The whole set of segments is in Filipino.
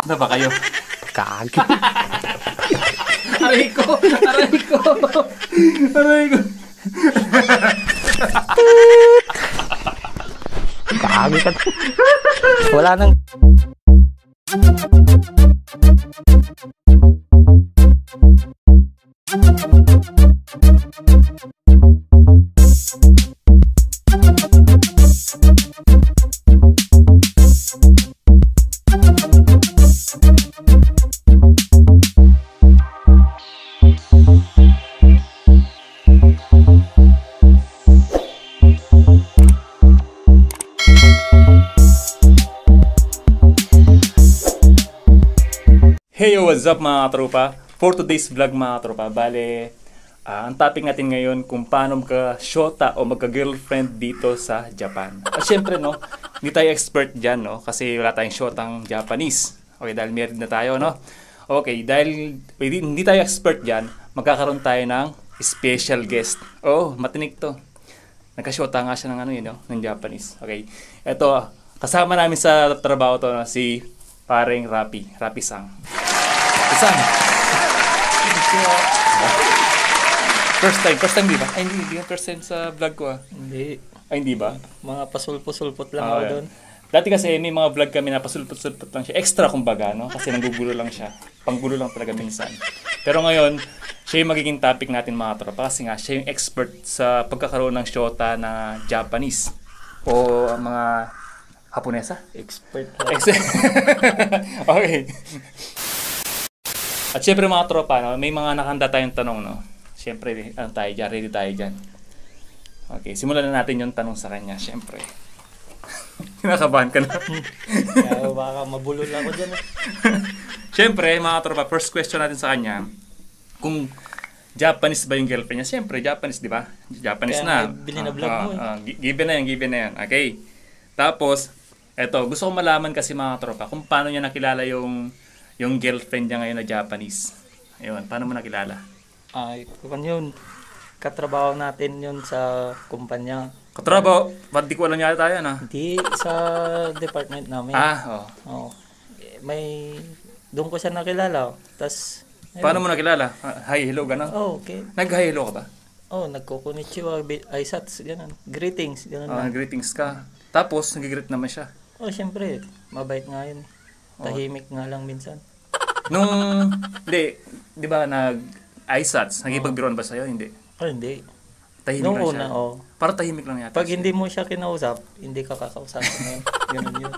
Ano ba kayo? Kagi. Aray ko! Aray ko! Aray ko! Kagi ka. Wala nang... Hey, what's up mga katropa? For today's vlog mga katropa, bale, ang topic natin ngayon kung paano magka-shota o magka-girlfriend dito sa Japan. At syempre, no, hindi tayo expert dyan, no, kasi wala tayong shotang Japanese. Okay, dahil married na tayo, no? Okay, dahil hindi tayo expert dyan, magkakaroon tayo ng special guest. Oh, matinik to. Nagka-shota nga siya ng ano yun, no, ng Japanese. Okay, eto, kasama namin sa trabaho to, no, si paring Rapi-san. Rapi-san! First time di ba? Ay, hindi first time sa vlog ko Hindi. Ay, hindi ba? Mga pasulpot-sulpot lang ako doon. Dati kasi may mga vlog kami na pasulpot-sulpot lang siya. Extra kumbaga, no? Kasi nanggugulo lang siya. Panggulo lang talaga minsan. Pero ngayon, siya yung magiging topic natin mga tropa. Kasi nga, siya yung expert sa pagkakaroon ng shota na Japanese. O mga Haponesa? Expert Okay. At syempre mga tropa, no, may mga nakahanda tayong tanong, no? Syempre, tayo dyan, ready tayo dyan. Okay, simulan na natin yung tanong sa kanya, syempre. Kinakabahan ka na. Kaya baka mabulol ako dyan. Syempre, mga tropa, first question natin sa kanya, kung Japanese ba yung girlfriend niya? Syempre, Japanese, di ba? Japanese Kaya na. bininablog mo Given na yan. Okay. Tapos, eto, gusto ko malaman kasi mga tropa, kung paano niya nakilala yung girlfriend niya ngayon na Japanese. Ayun, paano mo nakilala? Ay, kung yun, katrabaho natin yun sa kumpanya. Katrabaho? Ba't di ko alam yata tayo na? Hindi, sa department namin. Oo. Doon ko siya nakilala. Tapos, Paano mo nakilala? Hi, hello, gano'n? Okay. Nag-hi, hello ka ba? Nagko-konnichiwa, aisatsu, gano'n. Greetings, gano'n lang. Greetings ka. Tapos, nag-greet naman siya. Siyempre, mabait nga yun. Tahimik nga lang minsan. Di ba, nag-aisats, nagipagbiruan ba sa'yo? Hindi. Hindi. Tahimik Nung lang una, siya. Para tahimik lang yata. Pag hindi mo siya kinausap, hindi ka kakausapin ngayon. Ganun yun.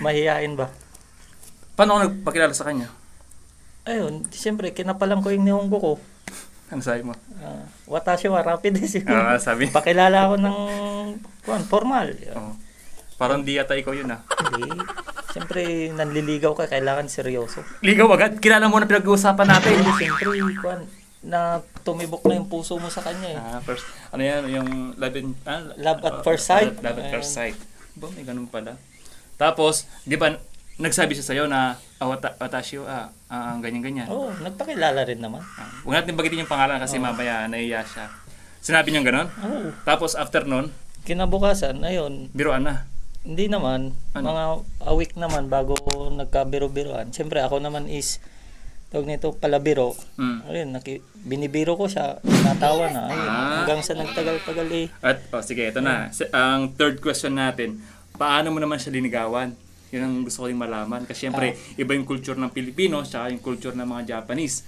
Mahihain ba? Paano ako nagpakilala sa kanya? Ayun, siyempre, kinapalang ko yung nihonggo ko. Ano sabi mo? Watashi wa rapid desu. Sabi. Pakilala ako ng formal. Parang di yata ikaw yun Hindi. Siyempre, nanliligaw ka, kailangan seryoso. Ligaw agad? Kilala mo na pinag-uusapan natin. Hindi, siyempre, na tumibok na yung puso mo sa kanya First, ano yan, yung love at first sight. Love at first sight. Ba, may ganun pala. Tapos, di ba, nagsabi siya sa'yo na, watashi wa, ang ganyan-ganyan. Nagpakilala rin naman. Huwag natin bagitin yung pangalan kasi mamaya naiya siya. Sinabi niya gano'n? Tapos, after nun, kinabukasan, ayun. biruan na. Hindi naman. Mga a week naman bago nagkabiro-biroan. Siyempre ako naman is tawag nito palabiro. Ayun, binibiro ko siya, natawa na. Ayun, hanggang sa nagtagal-tagal At sige, ito na. Ang third question natin, paano mo naman siya linigawan? Yun ang gusto ko din malaman. Kasi syempre, iba yung culture ng Pilipino, saka yung culture ng mga Japanese.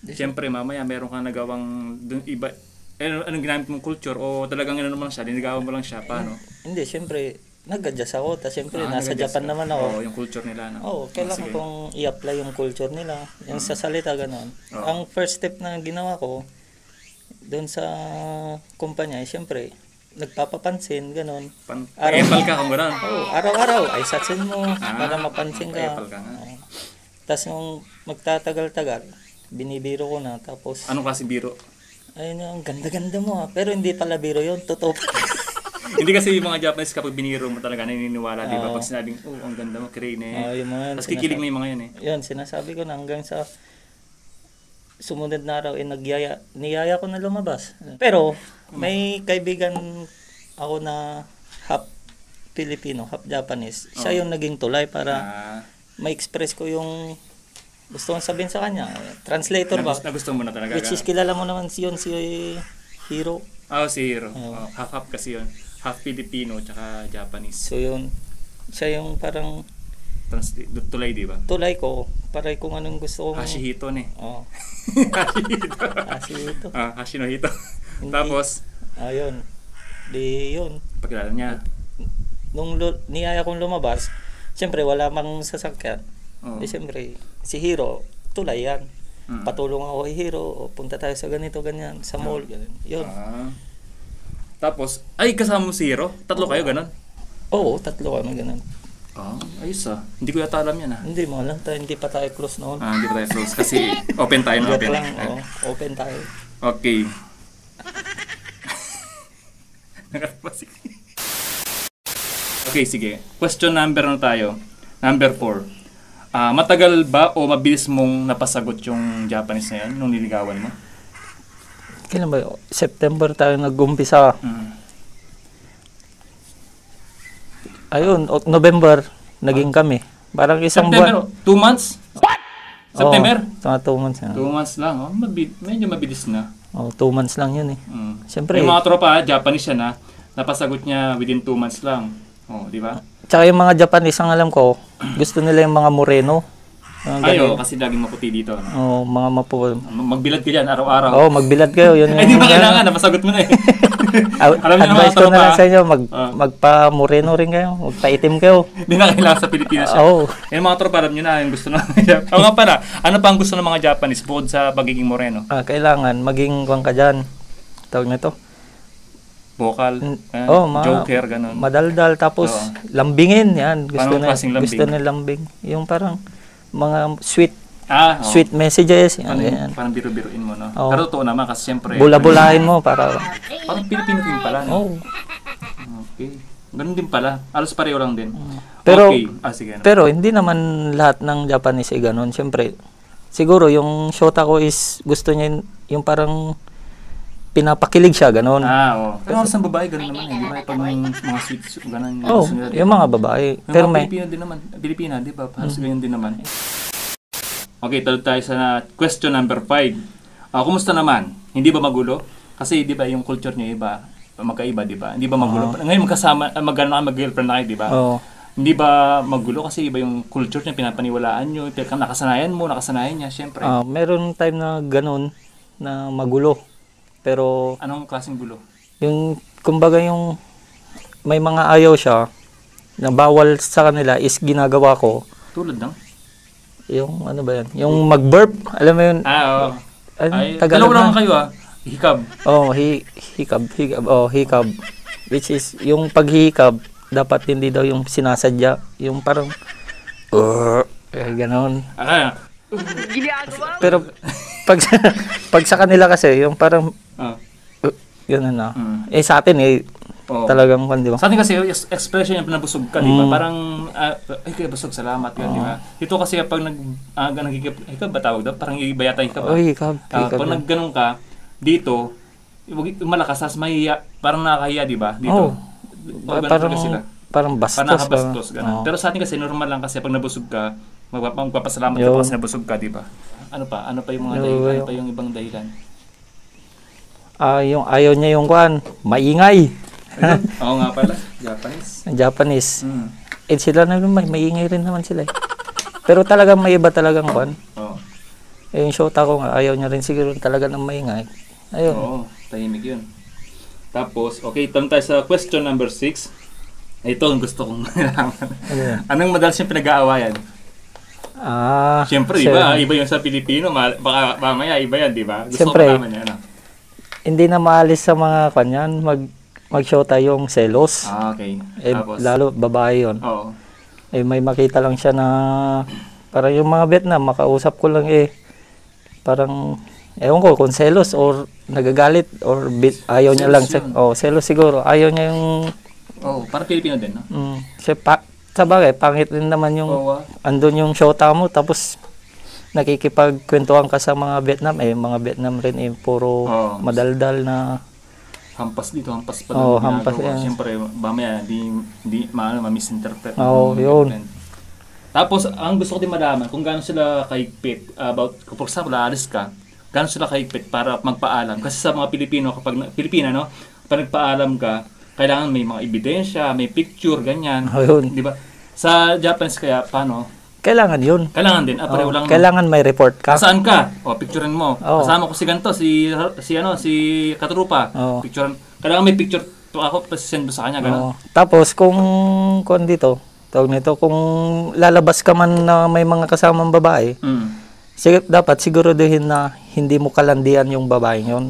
Syempre, mamaya meron kang nagawang iba. Anong ginamit mong culture? O talagang ano naman siya, linigawan mo lang siya? Paano? Hindi, syempre, nag-adjust ako. Tapos syempre, nasa Japan naman ako. Yung culture nila, no? Kailangan kong i-apply yung culture nila. Yung sa salita, gano'n. Ang first step na ginawa ko, doon sa kumpanya, syempre, nagpapapansin, gano'n. Epal ka kung gano'n? Araw-araw, ay satsin mo para mapansin ka. Epal ka nga. Tapos nung magtatagal-tagal, binibiro ko na. Tapos, anong kasi biro? Ayun, ang ganda-ganda mo Pero hindi pala biro yun, totoo. Hindi kasi yung mga Japanese kapag biniro mo talaga naniniwala, di ba? Pag sinabing, ang ganda mo, crane Tapos kikilig na yung mga yun Yun, sinasabi ko na hanggang sa sumunod na araw, niyaya ko na lumabas. Pero, may kaibigan ako na half Filipino, half Japanese. Siya yung naging tulay para ma-express ko yung gusto kong sabihin sa kanya. Translator ba? Gusto mo na talaga. Which is kilala mo naman yun, si Hiro. Si Hiro. Half-half kasi yun. Half Filipino tsaka Japanese. So yun, siya yung parang Tulay, di ba? tulay ko, para kung anong gusto kong... Hashihito ne. Oo. Hashihito. Hashihito. Hashinohito. Hindi. Tapos, Ayun. Di yun. pagkilala niya. Nung niyaya kong lumabas, siyempre wala mang sasakyan. Oo. Siyempre, si Hiro, tulay yan. Mm. Patulong ako kay Hiro, o punta tayo sa ganito, ganyan, sa mall, ganyan. Yun. Tapos, kasama mo si Hiro? Tatlo kayo, ganun? Oo, tatlo kami, ganun. Ayos Hindi ko yata alam yan Hindi mo alam tayo, hindi pa tayo close noon. Hindi pa tayo close kasi open tayo na Joke open. lang, open tayo. Okay. Okay, sige. Question number tayo. Number 4. Matagal ba o mabilis mong napasagot yung Japanese na yan nung niligawan mo? Kailan ba? September tayo nag-umpisa. Ayun, November, naging kami. Parang isang September, buwan. 2 months? What? September? Mga 2 months. 2 months lang, medyo mabilis na. 2 months lang yun eh. Siyempre. Yung mga tropa, Japanese siya napasagot niya within 2 months lang. Di ba? Tsaka yung mga Japanese, ang alam ko, gusto nila yung mga moreno. Kasi laging maputi dito. Mga Magbilad ka dyan, araw-araw. magbilad kayo. Yun Hindi ba kailangan, napasagot mo na eh. Alam niyo advice ko na lang sa inyo, magpa-moreno rin kayo, magpa-itim kayo. Hindi na kailangan sa Pilipinas siya. Yung mga tropa, alam nyo na, yung gusto na. Nga pala, ano pa ang gusto ng mga Japanese bukod sa pagiging moreno? Kailangan, maging kuwang ka dyan. Tawag na ito. Vocal, joker, gano'n. Madaldal, tapos lambingin, yan. Gusto lambing? na lambing. Yung parang mga sweet sweet messages. Yan. Parang biro-biruin mo, no? Pero totoo naman kasi siyempre... Bula-bulahin mo para... Parang Pilipino din pala, no? Okay. Ganun din pala. Alos pareho lang din. Pero, okay. Sige, no? Pero hindi naman lahat ng Japanese ay ganun. Siyempre, siguro yung shota ko is gusto niya yung parang pinapakilig siya, ganun. Pero sa babae, ganun naman eh. Di ba? Pag mga sweet, ganun. Yung mga babae. Pero may... Pilipino din naman. Pilipina, di ba? Halos ganyan din naman. Okay, talot tayo sa question number 5. Kumusta naman? Hindi ba magulo? Kasi di ba yung culture niyo iba, magkaiba, di ba? Hindi ba magulo? Ngayon magkasama, mag-girlfriend na kayo, di ba? Hindi ba magulo kasi iba yung culture niya, pinapaniwalaan niyo, nakasanayan mo, nakasanayan niya, syempre. Meron time na ganun, na magulo. Pero... Anong klaseng gulo? Yung, kumbaga yung may mga ayaw siya, na bawal sa kanila is ginagawa ko. Tulad ng? Yung ano ba yan? Yung mag-burp, alam mo yun? Oo. Tagalog lang kayo hikab. Hikab. Which is, yung paghihikab, dapat hindi daw yung sinasadya. Yung parang, gano'n. Pero, pag sa kanila kasi, yung parang, yun na. Sa atin talagang di ba? Sa atin kasi expression yung nabusog ka, di ba? Parang kaya busog, salamat yun, di ba? Dito kasi kapag hikab ba tawag daw? Parang iba yata hikab. Hikab. Pag nagganong ka dito, malakas as mahiya, parang nakakahiya, di ba? Dito. Parang bastos. Ganun. Pero sa atin kasi normal lang kasi pag nabusog ka, magpapasalamat ka kasi nabusog ka, di ba? Ano pa yung mga dahilan? Ano pa yung ibang dahilan? Yung ayaw niya yung maingay. Oo nga pala, Japanese. Sila na maingay rin naman sila. Pero talagang may iba talagang yung shota ko nga, ayaw niya rin siguro talaga ng maingay. Ayun. Oo, tahimik yun. Tapos, okay, tanong tayo sa question number 6. Ito ang gusto kong malaman. Anong madalas yung pinag-aawayan? Siyempre, iba yung sa Pilipino, baka mamaya iba yan, di ba? Gusto ko malaman yan. Hindi na maalis sa mga kanyan, mag-shota yung selos. Okay. Tapos, lalo, babae yun. Oo. May makita lang siya na, parang yung mga Vietnam, makausap ko lang parang, ewan ko, kung selos or nagagalit or ayaw niya lang. Selos siguro. Ayaw niya yung... parang Pilipino din, no? Sa bagay, pangit din naman yung, andun yung shota mo, tapos, nakikipagkwentuhan ka sa mga Vietnam, mga Vietnam rin puro madaldal na hampas dito, hampas pa lang hampas yan. Siyempre, mamaya, di ma-misinterpret. Yun. Tapos, ang gusto ko din malaman, kung gaano sila kahigpit, about, kung for example, aalis ka, gaano sila kahigpit para magpaalam. Kasi sa mga Pilipino, Pilipina, no, kapag nagpaalam ka, kailangan may mga ebidensya, may picture, ganyan. Ayun. Di ba? Sa Japanese kaya, paano? Kailangan yun. Kailangan din. Pareho lang. Kailangan may report ka. Saan ka? Picturean mo. Oo. Kasama ko si ganito, si Katrupa. Oo. Picturean. Kailangan may picture ako, send mo sa kanya, gano'n. Oo. Tapos, kung dito, tawag nito, kung lalabas ka man na may mga kasamang babae, dapat siguraduhin na hindi mo kalandian yung babaeng yun.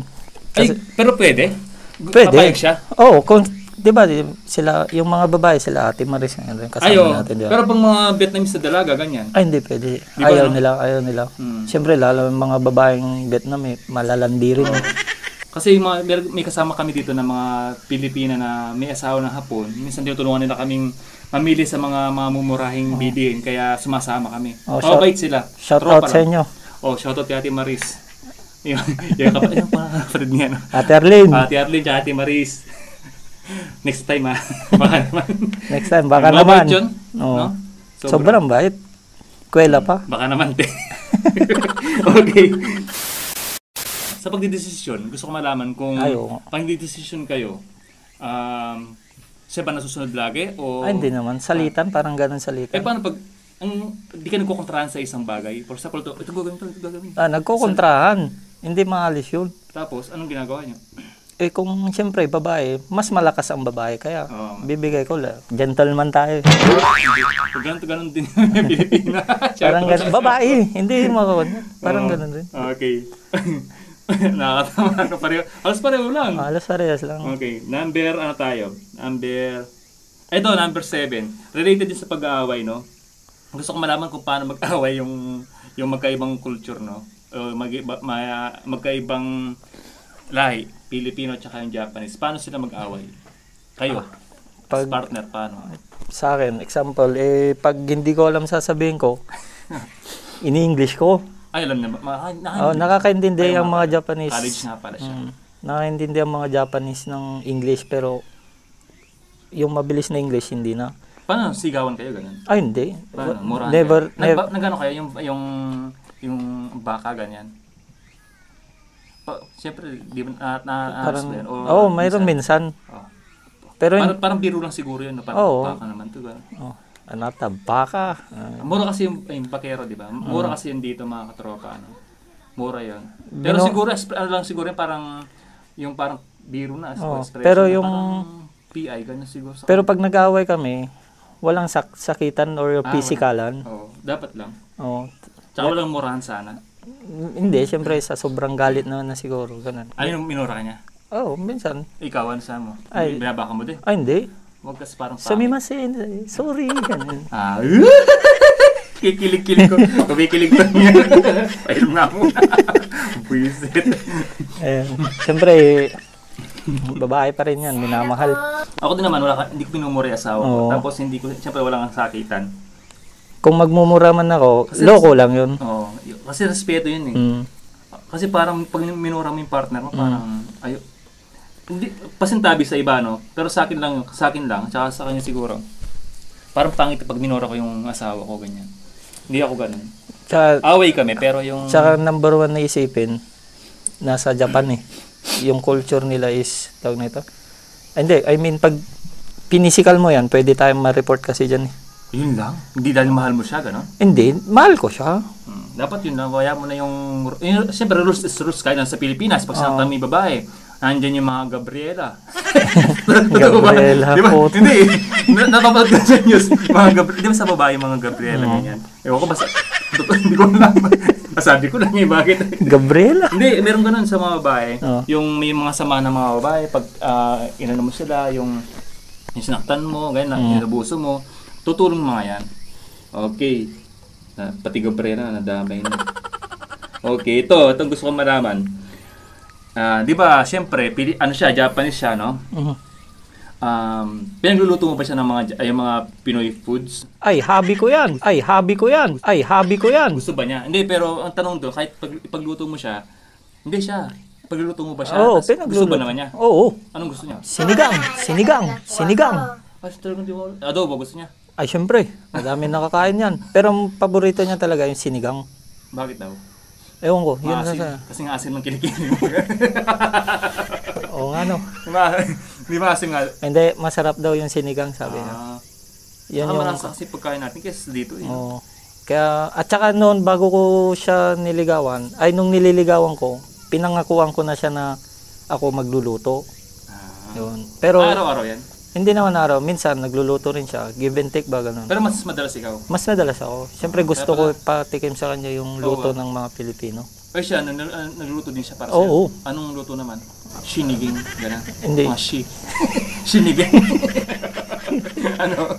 Ay, pero pwede? Pwede. Papayag siya? Oo, kung, di ba, sila, yung mga babae, sila Ate Maris, kasama natin. Diba? Pero pag mga Vietnamese na dalaga, ganyan. Ay, hindi pwede. Di ba, ayaw nila. Siyempre, lalo yung mga babaeng Vietnam, malalandi rin. Kasi may kasama kami dito na mga Pilipina na may asawa ng Hapon. Minsan tinutulungan nila kaming mamili sa mga mumurahing bilihin, kaya sumasama kami. Mabait sila. Shout out sa inyo. Shoutout kay Ate Maris. yung kapatid niya. No? Ate Arlene. Ate Arlene, tsaka Ate Maris. Next time baka naman. Next time, baka Mabait naman. yun, Oo. no? Sobrang bait. Kwela pa. Baka naman, te. Okay. Sa pagdidesisyon, gusto ko malaman kung pagdidesisyon kayo, siya ba nasusunod lagi? O, Ay, hindi naman. Salitan, parang ganun salitan. paano pag, hindi ka nagkukontrahan sa isang bagay? For example, ito gagawin, ito gagawin. Nagkukontrahan. Hindi maalis yun. Tapos, anong ginagawa niyo? Kung siyempre, babae, mas malakas ang babae. Kaya, bibigay ko lang. Gentleman tayo. Ganun din yung Pilipina. Parang ganun. Babae, hindi makakon. Parang ganun rin. Okay. Nakakatawa ka pareho. Halos pareho lang. Halos parehas lang. Okay. Number 7. Related din sa pag-aaway, no? Gusto ko malaman kung paano mag-aaway yung magkaibang culture, no? O magkaibang lahi, Pilipino at saka yung Japanese. Paano sila mag-aaway? Kayo, partner, paano? Sa akin, example, pag hindi ko alam sasabihin ko, ini-English ko. Ay, alam na. Nakakaintindi ang mga Japanese. College nga pala siya. Nakakaintindi ang mga Japanese ng English, pero yung mabilis na English, hindi na. Paano? Sigawan kayo, ganun? Ay, hindi. Paano? Murahan Never. Nagano kayo? Yung baka, ganyan? Siyempre, di ba parang, mayroon minsan. Pero parang biro lang siguro yun. Parang baka naman ito. Baka. Mura kasi yung pakero, di ba? Mura kasi yun dito, mga katropa. Mura yun. Pero siguro, siguro yung parang biro na. Pero yung PI, ganun siguro. Pero pag nag-aaway kami, walang sakitan or pisikalan. Dapat lang. Tsaka walang murahan sana. Hindi, siyempre sa sobrang galit na siguro, ganun. Ano yung minura ka niya? Minsan. Ikaw, ano saan mo? Ay. Binabaka mo din? Ay, hindi. Huwag kasi parang Sumimasen. Sorry, ganun. Kikilig-kilig ko. Kumikilig ko niya. Pahilom nga mo. Buisit. Siyempre, babae pa rin yan, minamahal. Ako din naman, hindi ko pinumuri asawa ko. Tapos siyempre walang sakitan. Kung magmumura man ako, kasi, loko lang yun. Kasi respeto yun eh. Kasi parang pag minura mo yung partner mo, parang, hindi, pasintabi sa iba, no? Pero sa akin lang, tsaka sa kanya siguro. Parang pangit pag minura ko yung asawa ko, ganyan. Hindi ako ganun. Away kami, pero yung... Tsaka number 1 na isipin, nasa Japan eh. Yung culture nila is, tawag na ito. Hindi, I mean, pag pinisikal mo yan, pwede tayong ma-report kasi dyan eh. Yun lang? Hindi dahil mahal mo siya, gano'n? Hindi, mahal ko siya. Dapat yun, waya mo na yung... Siyempre, rules is rules. Kahit sa Pilipinas, pag sinaktan may babae, nandyan yung mga Gabriela. Gabriela, diba? Hindi, napapalad ka sa news. Di ba sa babae mga Gabriela, ganyan? Ewan ko, basta... Hindi ko lang. Masabi ko lang eh, bakit? Gabriela? Hindi, meron ganun sa mga babae. Yung may mga sama ng mga babae, pag inano mo sila, yung sinaktan mo, ganyan, inabuso mo, tutulong mga yan. Okay. Pati Gabriela na nadamay na. Okay, itong gusto kong malaman. Di ba, syempre, Japanese siya, no? Pinagluluto mo ba siya ng mga Pinoy foods? Ay, hobby ko yan. Gusto ba niya? Hindi, pero ang tanong doon, kahit pagluto mo siya, hindi siya. Pagluluto mo ba siya? Oo, gusto ba naman niya? Oo. Anong gusto niya? Sinigang. Adobo, gusto niya? Ay, syempre. Madami nakakain yan. Pero ang paborito niya talaga yung sinigang. Bakit daw? Ewan ko. Yun Maasim. sa... Kasi nga asim ng kilikili mo. Oo nga, no. Di maasim nga. Hindi, masarap daw yung sinigang, sabi niya. Yan Saka yung... malasa kasi pagkain natin kaysa dito. Oo. Kaya, at saka noon, bago ko siya niligawan, ay nung nililigawan ko, pinangakuan ko na siya na ako magluluto. Yun. Pero, Araw-araw yan? hindi naman araw. Minsan, nagluluto rin siya. Give and take ba, ganun. Pero mas madalas ikaw? Mas madalas ako. Siyempre, gusto ko patikim sa kanya yung luto ng mga Pilipino. Ay siya, nagluluto din siya para Oo. sa'yo? Anong luto naman? Shiniging, gano'n? Hindi. Mga Shiniging. Ano?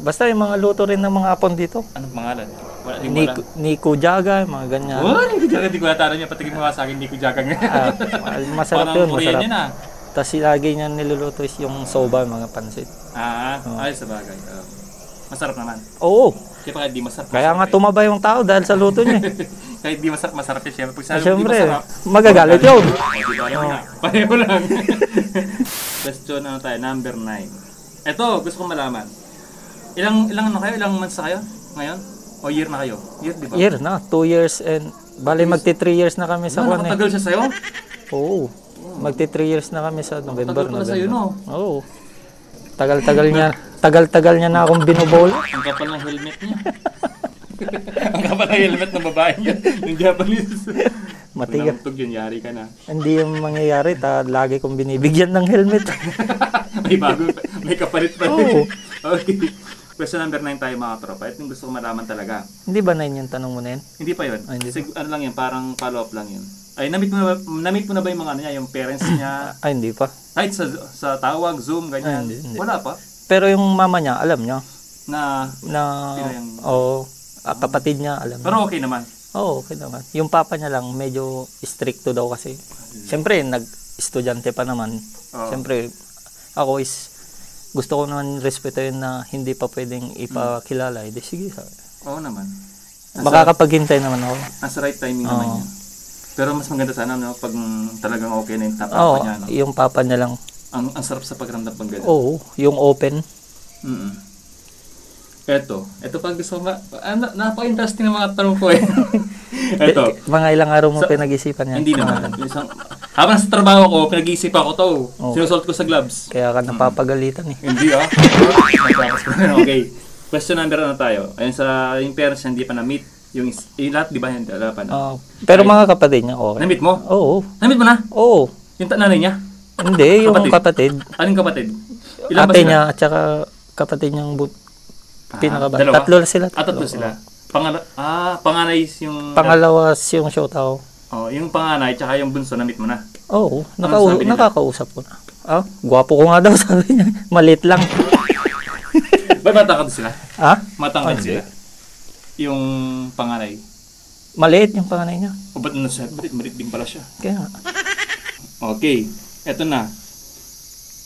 Basta yung mga luto rin ng mga apon dito. Anong pangalan? Wala, di mo alam. Nico Jaga, mga ganyan. Oh, Nico Jaga, di ko natara niya. Patikin mo nga sa akin, Nico Jaga nga. Masarap Parang yun, Korean masarap. yun ah. Tapos lagi niya niluluto is yung soba, mga pansit. Ay sa bagay. Masarap naman. Oo. Kaya kahit di masarap. Kaya nga tumaba yung tao dahil sa luto niya. Kahit di masarap, masarap yun. Siyempre, pag sinabi mo di Siyempre, masarap, magagalit yun. pareho lang. Question ano tayo, number 9. Ito, gusto kong malaman. Ilang ano kayo? Ilang months na kayo ngayon? O year na kayo? Year, di ba? Year na, 2 years and bali magti 3 years na kami sa kwan eh. Nakatagal siya sa'yo? Oo. Magti 3 years na kami sa November. Tagal pala sa'yo, no? Oo. Tagal-tagal niya na akong binubola. Ang kapal ng helmet niya. Ang kapal ng helmet ng babae niya. Yung Japanese. Matigas. Pag yun, yari ka na. Hindi yung mangyayari, lagi kong binibigyan ng helmet. May bago, may kapalit pa Oo. Okay. Question number 9 tayo mga tropa. Ito yung gusto ko malaman talaga. Hindi ba na yung tanong mo na yun? Hindi pa yun. Hindi pa. Ano lang yun, parang follow-up lang yun. Ay, namit mo na ba yung mga ano niya, yung parents niya? Ay, hindi pa. Kahit sa tawag, Zoom, ganyan. Ay, hindi. Wala pa. Pero yung mama niya, alam niya. Na, Oo, kapatid niya, alam niya. pero okay naman. Oo, okay naman. Yung papa niya lang, medyo stricto daw kasi. Siyempre, nag-estudyante pa naman. Oo. Siyempre, ako gusto ko naman respetuhin na hindi pa pwedeng ipakilala. Hindi, sige. Oo naman. Makakapaghintay naman ako. Nasa right timing naman yan. Pero mas maganda sana no, pag talagang okay na yung papa Oo, niya. No? yung papa niya lang. Ang sarap sa pagramdam pag gano'n. Oo, yung open. Ito pag gusto mo, napaka-interesting ng mga tanong ko eh. Ito. Mga ilang araw mo pinag-isipan yan. Hindi naman. Habang sa trabaho ko, pinag-iisipan ko to. Oh. Sinusuot ko sa gloves. Kaya ka napapagalitan eh. Hindi Okay. Question number ano tayo? Ayun sa yung parents niya, hindi pa na-meet. Yung lahat, di ba? Hindi pa na. Pero mga kapatid niya, okay. Na-meet mo? Oo. Na-meet mo na? Oo. Yung nanay niya? Hindi, yung kapatid. Anong kapatid? Ilan ba Ate sila? niya at saka kapatid niyang pinakabata. Dalawa? Tatlo sila. Tatlo sila. Panganay yung... Pangalawa yung Shotao. Oh, yung panganay tsaka yung bunso na-meet mo na. Oo, sabi nila? nakakausap ko na. Gwapo ko nga daw sabi niya. Malit lang. Ba't matangkad sila? Matangkad Hindi. sila? Yung panganay. Maliit yung panganay niya. O ba't malit din pala siya? Kaya nga. Okay, eto na.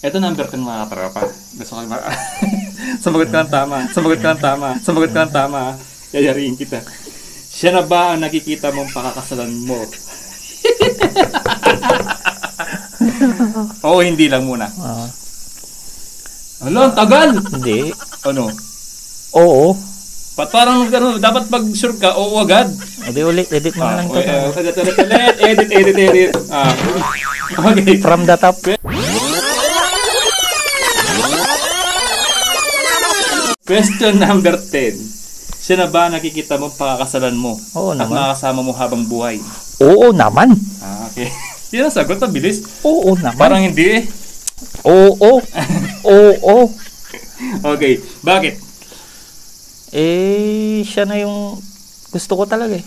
Eto number 10 mga katropa. Gusto ko Sumagot ka ng tama. Yayariin kita. Siya na ba ang nakikita mong pakakasalan mo? Oo, hindi lang muna. Ano, tagal! Hindi. Ano? Oo. Parang dapat pag sure ka, oo agad. Edi ulit, edit mo na lang ito. Edit. Okay. From the top. Question number 10. Siya na ba nakikita mo pakakasalan mo? Oo at naman. makakasama mo habang buhay? Oo naman. Okay. Yan ang sagot, ang bilis. Oo naman. Parang hindi eh. Oo. Okay, bakit? Siya na yung gusto ko talaga eh.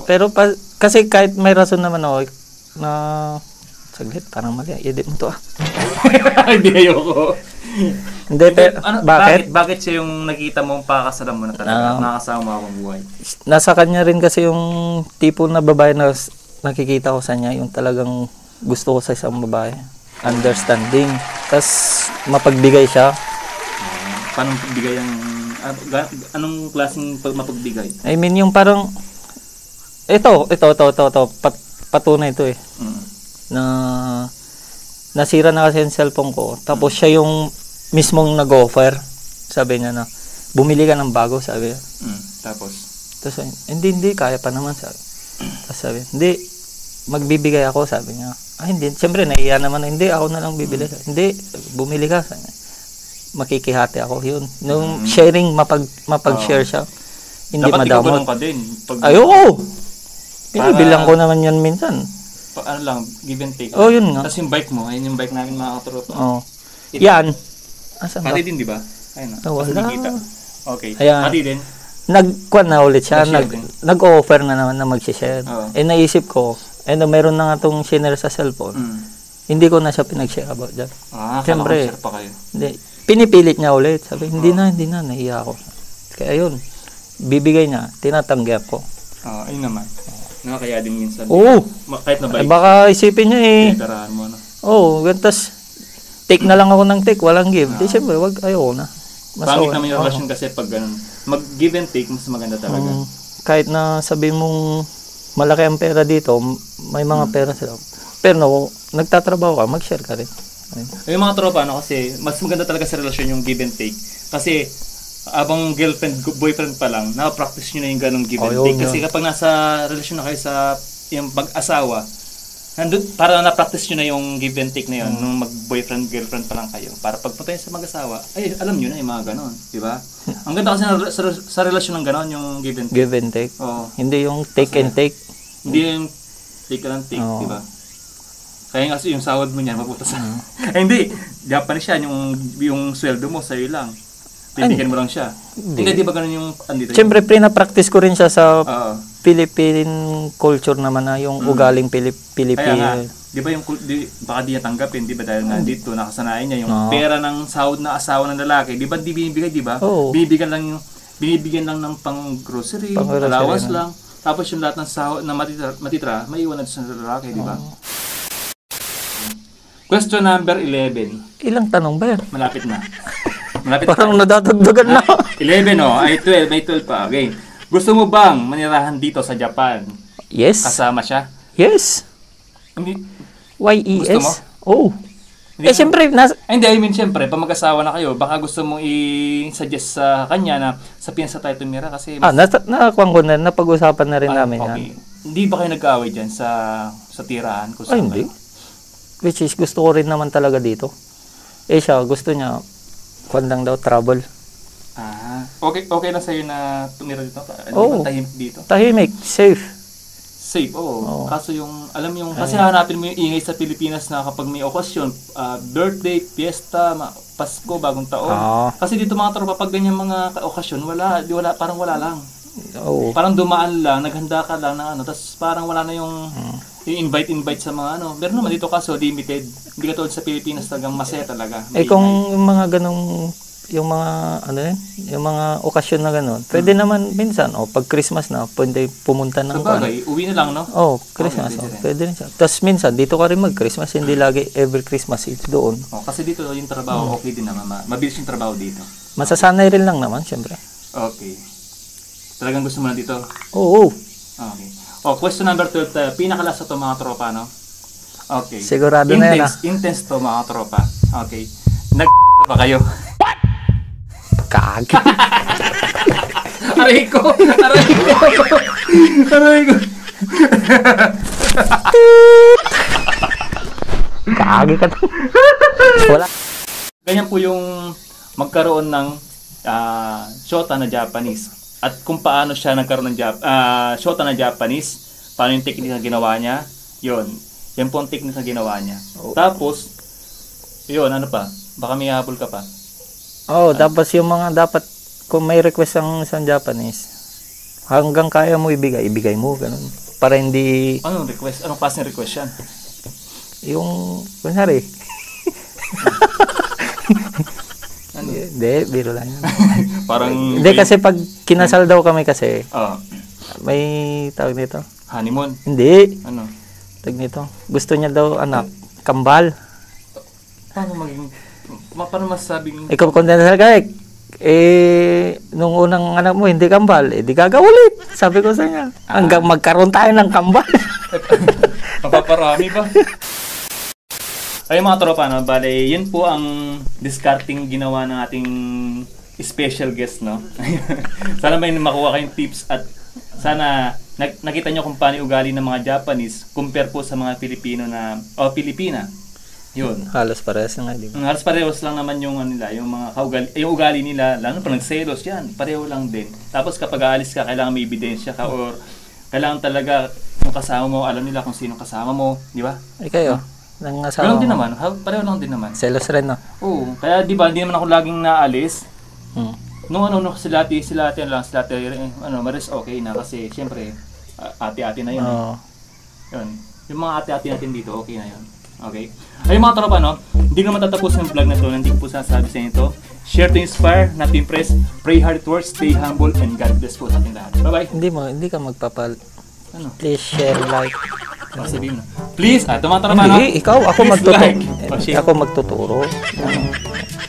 Pero kasi kahit may rason naman ako na saglit, parang mali. Edit mo to Hindi ayoko. Hindi, pero bakit? Bakit siya yung nakita mong pakakasalan mo na talaga? Makakasama mo habang buhay? Nasa kanya rin kasi yung tipo na babae na nakikita ko sa niya, yung talagang gusto ko sa isang babae. Understanding. Tapos mapagbigay siya. Paano mapagbigay ang... Anong klaseng mapagbigay? I mean, yung parang... Ito. Patunay ito eh. Na nasira na kasi yung cellphone ko. Tapos siya yung mismong nag-offer. Sabi niya na, bumili ka ng bago, sabi niya. Tapos? Tapos, hindi, kaya pa naman, sabi. Tapos sabi, hindi, magbibigay ako, sabi niya. Hindi, siyempre, naiya naman, hindi, ako na lang bibili. Hindi, bumili ka, sabi niya. Makikihati ako, yun. Nung sharing, mapag-share siya. Hindi dapat madamot. Dapat ka din. Ayoko! Pinibilang ko naman yan minsan. Ano lang, give and take. Oh, yun nga. Tapos yung bike mo, ayun yung bike namin mga katropa. Oh. Yan. Asan ba? Pati din, di ba? Ayun na. Kasi Wala. nakita. Okay. Ayan. Pati din. Nag-kuan na ulit siya. Nag-share din. Nag-offer na naman na mag-share. Oo. Naisip ko, meron na nga itong shinare sa cellphone. Hindi ko na siya pinag-share about dyan. Siyempre. Share pa kayo. Hindi. Pinipilit niya ulit. Sabi, hindi na, nahiya ako. Kaya yun, bibigay niya, tinatanggiap ko. Ayun naman. Nakakaya din minsan. Oo. Kahit na bike. Baka isipin niya Tarahan mo, no? Oo, gantas take na lang ako ng take, walang give. Di syempre, ayoko na. Pangit naman yung relasyon kasi pag ganun. Mag-give and take, mas maganda talaga. Kahit na sabi mong malaki ang pera dito, may mga pera sila. Pero no, nagtatrabaho ka, mag-share ka rin. Yung mga tropa, kasi mas maganda talaga sa relasyon yung give and take. Kasi abang girlfriend, boyfriend pa lang, na-practice nyo na yung ganong give and take. Kasi kapag nasa relasyon na kayo sa yung pag-asawa, para na-practice nyo na yung give and take na yun, nung mag-boyfriend, girlfriend pa lang kayo. Para pagpunta sa mag-asawa, ay, alam nyo na yung mga ganon. Di ba? Ang ganda kasi sa relasyon ng ganon, yung give and take. Give and take. Hindi yung take and take. Hindi yung take and take, di ba? Kaya kasi yung sahod mo niyan, mapunta sa... hindi, Japanese siya, yung sweldo mo, sa'yo lang. Bibigyan mo lang siya. Hindi, di ba ganun yung andito? Siyempre, prina-practice ko rin siya sa Philippine culture naman na yung ugaling Pilipino. Kaya nga, di ba yung, baka di niya tanggapin, di ba dahil nga dito, nakasanayan niya yung pera ng sahod na asawa ng lalaki, di ba di binibigay, di ba? Binibigyan lang ng pang-grocery, allowance lang. Tapos yung lahat ng sahod na matitira, may iwan na sa lalaki, di ba? Question number 11. Ilang tanong ba yan? Malapit na. Parang nadadagdagan na. 11 ay 12, may 12 pa. Okay. Gusto mo bang manirahan dito sa Japan? Yes. Kasama siya? Yes. Hindi. Y-E-S? Gusto mo? Oh. Siyempre, hindi, I mean, siyempre, pag mag-asawa na kayo, baka gusto mong i-suggest sa kanya na sa Piensa tayo tumira kasi... nakakuha ko na, napag-usapan na rin namin okay. yan. Hindi ba kayo nag-aaway dyan sa tirahan? Hindi. Which is, gusto ko rin naman talaga dito. Siya, gusto niya, kwan lang daw, travel. Okay lang sa'yo na tumira dito? Tahimik dito? Tahimik, safe. Safe, Kaso alam yung, kasi hanapin mo yung ingay sa Pilipinas na kapag may okasyon, birthday, fiesta, Pasko, bagong taon. Kasi dito mga tropa, pag ganyan mga okasyon, parang wala lang. Parang dumaan lang, naghanda ka lang ng tapos parang wala na yung invite sa mga Pero naman dito kaso, limited. Hindi ka tulad sa Pilipinas talagang masaya talaga. Kung yung mga ganong, yung mga okasyon na ganon, pwede naman minsan, pag Christmas na, pwede pumunta ng... Sabagay, uwi na lang, no? Christmas, pwede rin siya. Tapos minsan, dito ka rin mag-Christmas, hindi lagi every Christmas Eve doon. Kasi dito yung trabaho, okay din naman. Mabilis yung trabaho dito. Masasanay rin lang naman, syempre. Okay. Talagang gusto mo na dito? Oo. Okay. Question number 12 tayo. Pinakalasa to mga tropa, no? Okay. Sigurado na yan, Intense to mga tropa. Okay. Ba kayo? Kag. Aray ko! Kagi ka to. Wala. Ganyan po yung magkaroon ng shota na Japanese. At kung paano siya nagkaroon ng shota na Japanese, paano yung technique na ginawa niya, yan po ang technique na ginawa niya. Tapos, ano pa? Baka may habol ka pa. Tapos yung mga dapat, kung may request ang isang Japanese, hanggang kaya mo ibigay mo, ganun. Para hindi... Anong request? Anong klaseng request yan? Yung, kunyari. Hindi, biro lang yan. Parang... Hindi, kasi pag kinasal daw kami kasi, may tawag nito. Honeymoon? Hindi. Ano? Tawag nito. Gusto niya daw, kambal. Paano masasabing... Ikaw kondensal ka nung unang anak mo, hindi kambal, di gagawin. Sabi ko sa niya. Hanggang magkaroon tayo ng kambal. Mapaparami ba? Ayun mga tropa, no? Bale, yun po ang discarding ginawa ng ating special guest, no? Sana may makuha kayong tips at sana nakita nyo kung paano yung ugali ng mga Japanese compare po sa mga Pilipino Pilipina. Yun. Halos parehas na nga, di ba? Halos parehas lang naman yung nila, yung mga yung ugali nila, lalo pa nagselos yan, pareho lang din. Tapos kapag aalis ka, kailangan may ebidensya ka or kailangan talaga yung kasama mo, alam nila kung sino kasama mo, di ba? Ay kayo, nang asawa Ganun din mo. naman, pareho lang din naman. Selos rin, no? Oo, kaya di ba, hindi naman ako laging naalis. Hmm. Nung sila Maris okay na kasi syempre ate-ate na yun. Oo. Yun. Yung mga ate-ate natin dito, okay na yun. Okay? Ay mga tropa, no? Hindi naman tatapos ng vlog na to. Hindi ko po sasabi sa inyo to. Share to inspire, not to impress. Pray hard it works, stay humble, and God bless po sa ating lahat. Bye-bye. Hindi ka magpapal. Ano? Please share, like. Sabihin mo na. Please, mga tropa, no? Hindi, ikaw, ako Please magtuturo. like. Share. Ako magtuturo.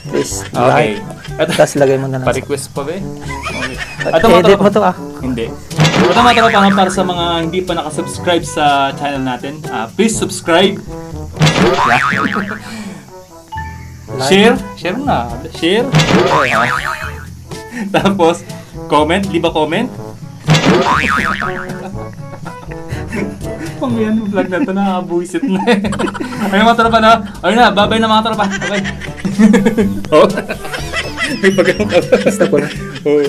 Please, Okay. like. Tapos lagay mo na lang. Pa-request pa ba eh? Okay. Edit mo to Hindi. Ito mga tropa, para sa mga hindi pa nakasubscribe sa channel natin, please subscribe. Yeah. Share. Share na. Share. Tapos, comment. Leave a comment. Pang yan yung vlog na ito, nakakabuisit na eh. Ayun mga tropa na. Ayun na, bye-bye na mga tropa. Bye-bye. Oh. May pagkakang ka. Basta ko na. Oo.